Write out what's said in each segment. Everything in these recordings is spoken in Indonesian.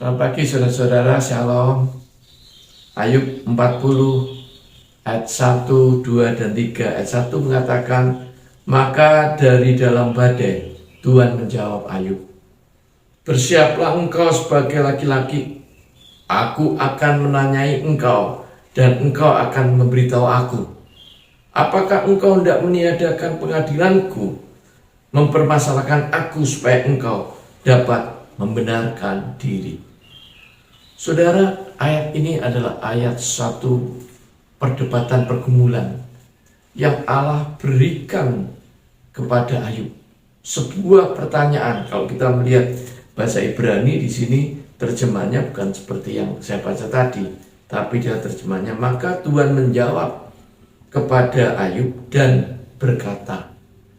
Selamat pagi saudara-saudara, Shalom. Ayub 40 ayat 1, 2, dan 3. Ayat 1 mengatakan, maka dari dalam badai Tuhan menjawab Ayub, bersiaplah engkau sebagai laki-laki, aku akan menanyai engkau dan engkau akan memberitahu aku. Apakah engkau hendak meniadakan pengadilanku, mempermasalahkan aku supaya engkau dapat membenarkan diri? Saudara, ayat ini adalah ayat satu perdebatan pergumulan yang Allah berikan kepada Ayub. Sebuah pertanyaan, kalau kita melihat bahasa Ibrani di sini terjemahnya bukan seperti yang saya baca tadi, tapi dia terjemahnya, maka Tuhan menjawab kepada Ayub dan berkata.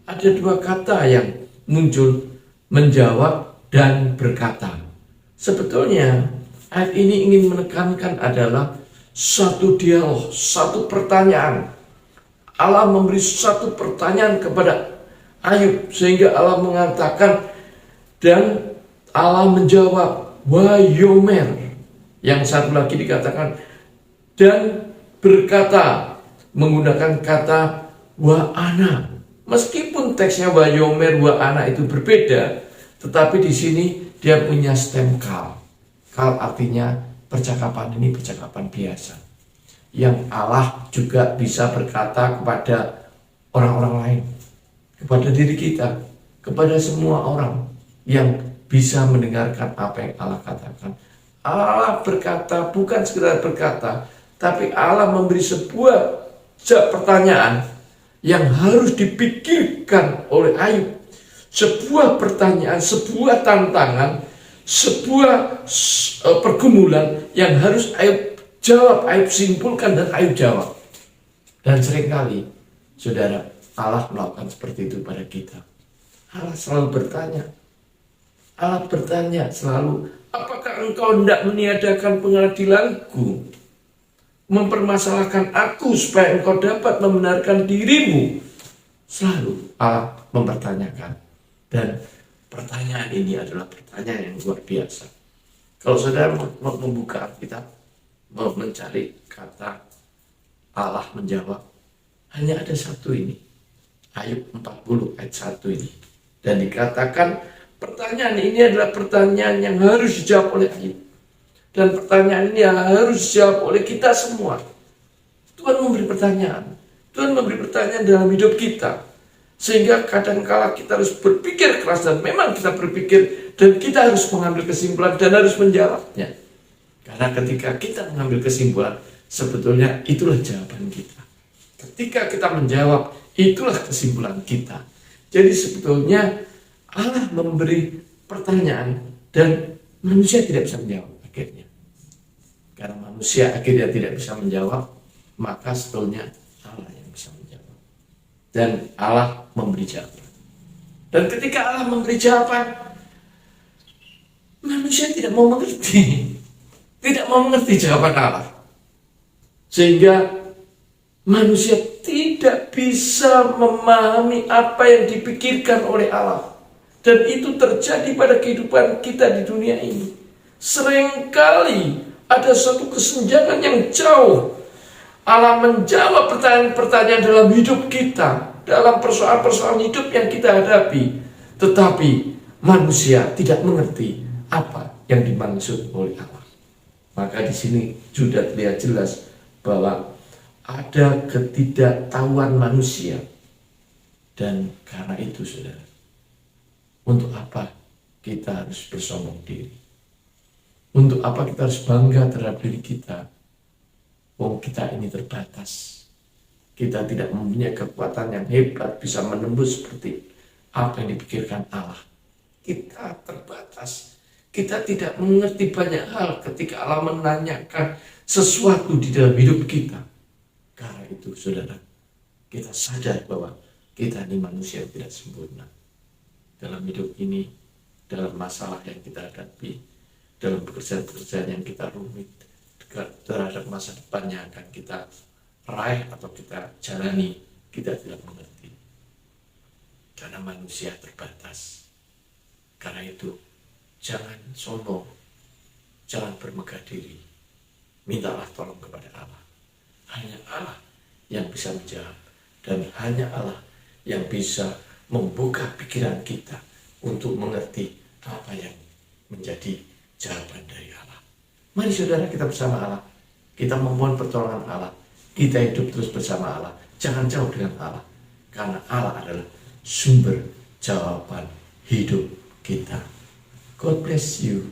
Ada dua kata yang muncul, menjawab dan berkata. Sebetulnya ayat ini ingin menekankan adalah satu dialog, satu pertanyaan. Allah memberi satu pertanyaan kepada Ayub sehingga Allah mengatakan dan Allah menjawab Wayomer. Yang satu lagi dikatakan dan berkata menggunakan kata Wa'ana. Meskipun teksnya Wayomer Wa'ana itu berbeda, tetapi di sini dia punya stem kal. Kal artinya percakapan ini percakapan biasa. Yang Allah juga bisa berkata kepada orang-orang lain, kepada diri kita, kepada semua orang yang bisa mendengarkan apa yang Allah katakan. Allah berkata bukan sekedar berkata, tapi Allah memberi sebuah pertanyaan yang harus dipikirkan oleh Ayub. Sebuah pertanyaan, sebuah tantangan, sebuah pergumulan yang harus Ayub jawab, Ayub simpulkan dan Ayub jawab. Dan seringkali, saudara, Allah melakukan seperti itu pada kita. Allah selalu bertanya. Allah bertanya selalu, apakah engkau hendak meniadakan pengadilanku, mempermasalahkan aku supaya engkau dapat membenarkan dirimu? Selalu Allah mempertanyakan. Dan pertanyaan ini adalah pertanyaan yang luar biasa. Kalau saudara mau membuka Alkitab, mau mencari kata Allah menjawab, hanya ada satu ini. Ayub 40 ayat 1 ini. Dan dikatakan pertanyaan ini adalah pertanyaan yang harus dijawab oleh Ayub. Dan pertanyaan ini harus dijawab oleh kita semua. Tuhan memberi pertanyaan. Tuhan memberi pertanyaan dalam hidup kita. Sehingga kadang-kala kita harus berpikir keras, dan memang kita berpikir dan kita harus mengambil kesimpulan dan harus menjawabnya. Karena ketika kita mengambil kesimpulan, sebetulnya itulah jawaban kita. Ketika kita menjawab, itulah kesimpulan kita. Jadi sebetulnya Allah memberi pertanyaan dan manusia tidak bisa menjawab akhirnya. Karena manusia akhirnya tidak bisa menjawab, maka sebetulnya Allah yang bisa menjawab. Dan Allah memberi jawaban. Dan ketika Allah memberi jawaban, manusia tidak mau mengerti. Tidak mau mengerti jawaban Allah. Sehingga manusia tidak bisa memahami apa yang dipikirkan oleh Allah. Dan itu terjadi pada kehidupan kita di dunia ini. Seringkali ada suatu kesenjangan yang jauh. Allah menjawab pertanyaan-pertanyaan dalam hidup kita, dalam persoalan-persoalan hidup yang kita hadapi. Tetapi manusia tidak mengerti apa yang dimaksud oleh Allah. Maka di sini sudah terlihat jelas bahwa ada ketidaktahuan manusia. Dan karena itu, saudara, untuk apa kita harus bersombong diri? Untuk apa kita harus bangga terhadap diri kita? Oh, kita ini terbatas. Kita tidak mempunyai kekuatan yang hebat bisa menembus seperti apa yang dipikirkan Allah. Kita terbatas. Kita tidak mengerti banyak hal ketika Allah menanyakan sesuatu di dalam hidup kita. Karena itu, saudara, kita sadar bahwa kita ini manusia yang tidak sempurna. Dalam hidup ini, dalam masalah yang kita hadapi, dalam pekerjaan-pekerjaan yang kita rumit, terhadap masa depan yang akan kita raih atau kita jalani, kita tidak mengerti. Karena manusia terbatas. Karena itu, jangan sombong. jangan bermegah diri. Mintalah tolong kepada Allah. Hanya Allah yang bisa menjawab, dan hanya Allah yang bisa membuka pikiran kita untuk mengerti apa yang menjadi jawaban dari Allah. Mari saudara, kita bersama Allah. Kita memohon pertolongan Allah. Kita hidup terus bersama Allah. Jangan jauh dengan Allah. Karena Allah adalah sumber jawaban hidup kita. God bless you.